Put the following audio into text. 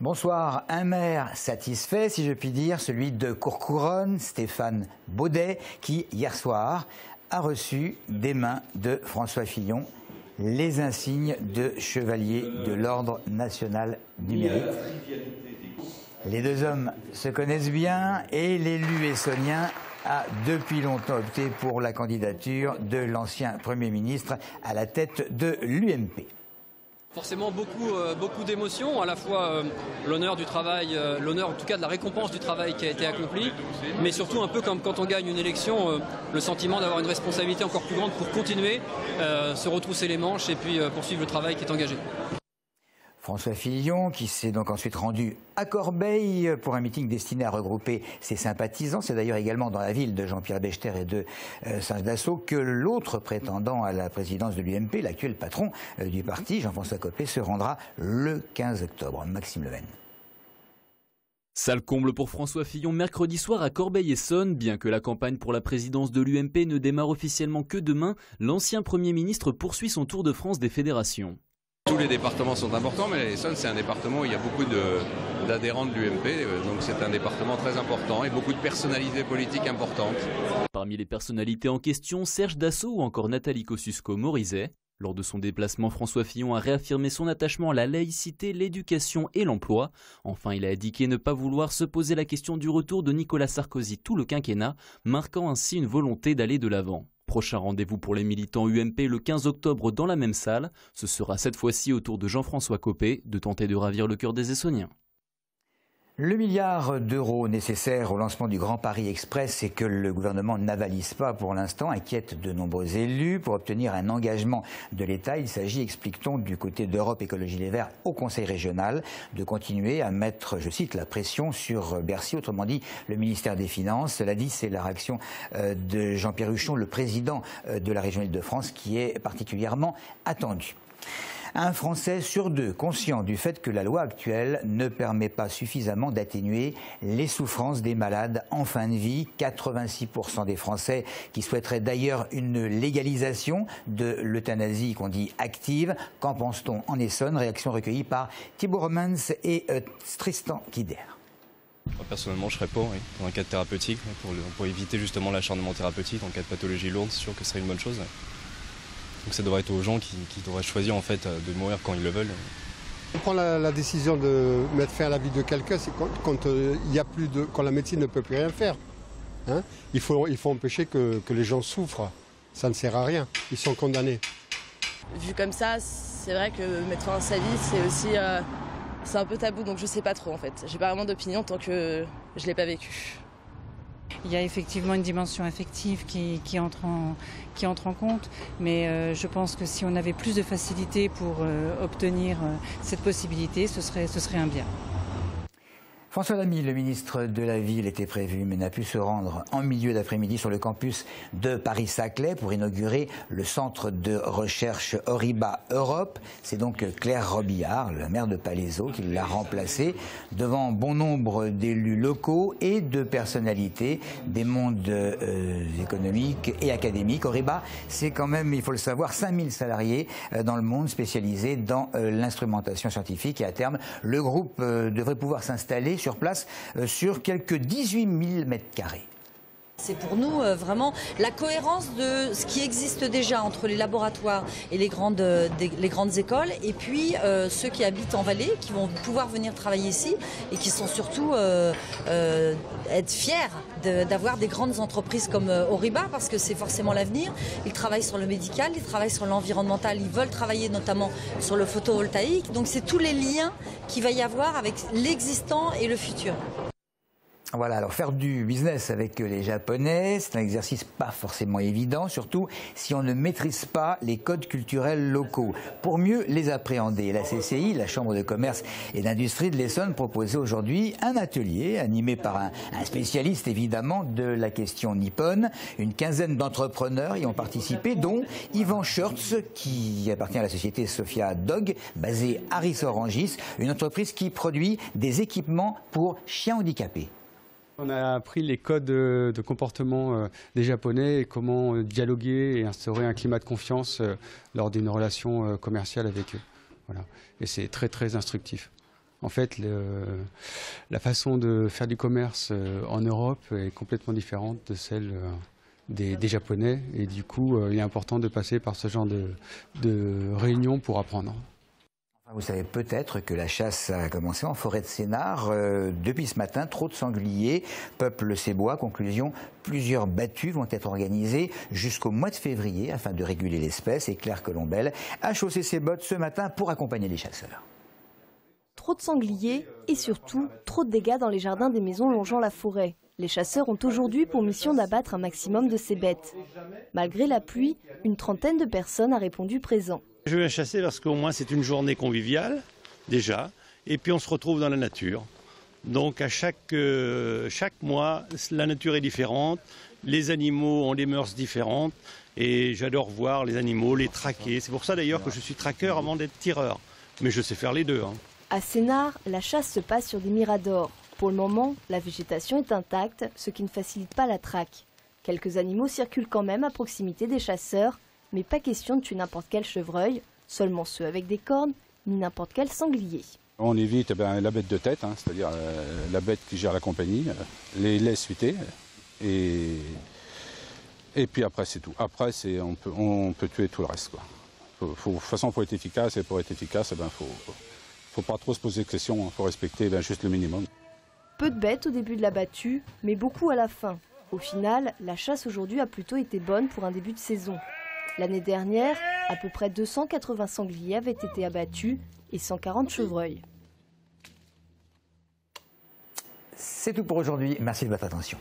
Bonsoir. Un maire satisfait, si je puis dire, celui de Courcouronnes, Stéphane Baudet, qui, hier soir, a reçu des mains de François Fillon les insignes de chevalier de l'Ordre national du mérite. Les deux hommes se connaissent bien et l'élu essonien a depuis longtemps opté pour la candidature de l'ancien Premier ministre à la tête de l'UMP. Forcément beaucoup d'émotions, à la fois l'honneur du travail, l'honneur en tout cas de la récompense du travail qui a été accompli, mais surtout un peu comme quand on gagne une élection, le sentiment d'avoir une responsabilité encore plus grande pour continuer, se retrousser les manches et puis poursuivre le travail qui est engagé. François Fillon, qui s'est donc ensuite rendu à Corbeil pour un meeting destiné à regrouper ses sympathisants. C'est d'ailleurs également dans la ville de Jean-Pierre Bechter et de Saint-Dassault que l'autre prétendant à la présidence de l'UMP, l'actuel patron du parti, Jean-François Copé, se rendra le 15 octobre. Maxime Leven. Sale comble pour François Fillon mercredi soir à Corbeil-Essonnes. Bien que la campagne pour la présidence de l'UMP ne démarre officiellement que demain, l'ancien Premier ministre poursuit son tour de France des fédérations. Tous les départements sont importants, mais l'Essonne, c'est un département où il y a beaucoup d'adhérents de l'UMP, donc c'est un département très important et beaucoup de personnalités politiques importantes. Parmi les personnalités en question, Serge Dassault ou encore Nathalie Kosciusko-Morizet. Lors de son déplacement, François Fillon a réaffirmé son attachement à la laïcité, l'éducation et l'emploi. Enfin, il a indiqué ne pas vouloir se poser la question du retour de Nicolas Sarkozy tout le quinquennat, marquant ainsi une volonté d'aller de l'avant. Prochain rendez-vous pour les militants UMP le 15 octobre dans la même salle. Ce sera cette fois-ci au tour de Jean-François Copé de tenter de ravir le cœur des Essonniens. Le milliard d'euros nécessaire au lancement du Grand Paris Express et que le gouvernement n'avalise pas pour l'instant inquiète de nombreux élus. Pour obtenir un engagement de l'État, il s'agit, explique-t-on, du côté d'Europe Écologie Les Verts au Conseil régional, de continuer à mettre, je cite, la pression sur Bercy, autrement dit le ministère des Finances. Cela dit, c'est la réaction de Jean-Pierre Huchon, le président de la région Île-de-France, qui est particulièrement attendue. Un Français sur deux conscient du fait que la loi actuelle ne permet pas suffisamment d'atténuer les souffrances des malades en fin de vie. 86% des Français qui souhaiteraient d'ailleurs une légalisation de l'euthanasie qu'on dit active. Qu'en pense-t-on en Essonne? Réaction recueillie par Thibaut Romans et Tristan Guider. Personnellement, je serais pour, oui, dans un cadre thérapeutique, pour éviter justement l'acharnement thérapeutique en cas de pathologie lourde. C'est sûr que ce serait une bonne chose. Donc ça devrait être aux gens qui devraient choisir en fait de mourir quand ils le veulent. On prend la décision de mettre fin à la vie de quelqu'un, c'est quand la médecine ne peut plus rien faire. Hein, il faut empêcher que les gens souffrent. Ça ne sert à rien. Ils sont condamnés. Vu comme ça, c'est vrai que mettre fin à sa vie, c'est aussi c'est un peu tabou. Donc je sais pas trop en fait. J'ai pas vraiment d'opinion tant que je l'ai pas vécu. Il y a effectivement une dimension affective qui entre en compte, mais je pense que si on avait plus de facilité pour obtenir cette possibilité, ce serait un bien. François Lamy, le ministre de la Ville, était prévu mais n'a pu se rendre en milieu d'après-midi sur le campus de Paris-Saclay pour inaugurer le centre de recherche Horiba Europe. C'est donc Claire Robillard, la maire de Palaiseau, qui l'a remplacé devant bon nombre d'élus locaux et de personnalités des mondes économiques et académiques. Horiba, c'est quand même, il faut le savoir, 5000 salariés dans le monde spécialisés dans l'instrumentation scientifique et à terme, le groupe devrait pouvoir s'installer sur place sur quelques 18 000 mètres carrés. C'est pour nous vraiment la cohérence de ce qui existe déjà entre les laboratoires et les grandes écoles et puis ceux qui habitent en vallée, qui vont pouvoir venir travailler ici et qui sont surtout être fiers d'avoir des grandes entreprises comme Horiba parce que c'est forcément l'avenir. Ils travaillent sur le médical, ils travaillent sur l'environnemental, ils veulent travailler notamment sur le photovoltaïque. Donc c'est tous les liens qu'il va y avoir avec l'existant et le futur. Voilà, alors faire du business avec les Japonais, c'est un exercice pas forcément évident, surtout si on ne maîtrise pas les codes culturels locaux. Pour mieux les appréhender, la CCI, la Chambre de commerce et d'industrie de l'Essonne, proposait aujourd'hui un atelier animé par un spécialiste évidemment de la question nippone. Une quinzaine d'entrepreneurs y ont participé, dont Yvan Schurtz, qui appartient à la société Sophia Dog, basée à Rissorangis, une entreprise qui produit des équipements pour chiens handicapés. On a appris les codes de comportement des Japonais et comment dialoguer et instaurer un climat de confiance lors d'une relation commerciale avec eux. Voilà. Et c'est très très instructif. En fait, la façon de faire du commerce en Europe est complètement différente de celle des Japonais. Et du coup, il est important de passer par ce genre de réunions pour apprendre. Vous savez peut-être que la chasse a commencé en forêt de Sénart. Depuis ce matin, trop de sangliers peuplent ces bois. Conclusion, plusieurs battues vont être organisées jusqu'au mois de février afin de réguler l'espèce. Et Claire Colombel a chaussé ses bottes ce matin pour accompagner les chasseurs. Trop de sangliers et surtout trop de dégâts dans les jardins des maisons longeant la forêt. Les chasseurs ont aujourd'hui pour mission d'abattre un maximum de ces bêtes. Malgré la pluie, une trentaine de personnes a répondu présent. Je viens chasser parce qu'au moins c'est une journée conviviale, déjà, et puis on se retrouve dans la nature. Donc à chaque mois, la nature est différente, les animaux ont des mœurs différentes, et j'adore voir les animaux, les traquer. C'est pour ça d'ailleurs que je suis traqueur avant d'être tireur, mais je sais faire les deux. À Sénart, la chasse se passe sur des miradors. Pour le moment, la végétation est intacte, ce qui ne facilite pas la traque. Quelques animaux circulent quand même à proximité des chasseurs, mais pas question de tuer n'importe quel chevreuil, seulement ceux avec des cornes, ni n'importe quel sanglier. On évite la bête de tête, c'est-à-dire la bête qui gère la compagnie, les laisse fuiter, et puis après c'est tout. Après on peut tuer tout le reste. De toute façon, pour être efficace, il faut pas trop se poser de questions, il faut respecter juste le minimum. Peu de bêtes au début de la battue, mais beaucoup à la fin. Au final, la chasse aujourd'hui a plutôt été bonne pour un début de saison. L'année dernière, à peu près 280 sangliers avaient été abattus et 140 chevreuils. C'est tout pour aujourd'hui. Merci de votre attention.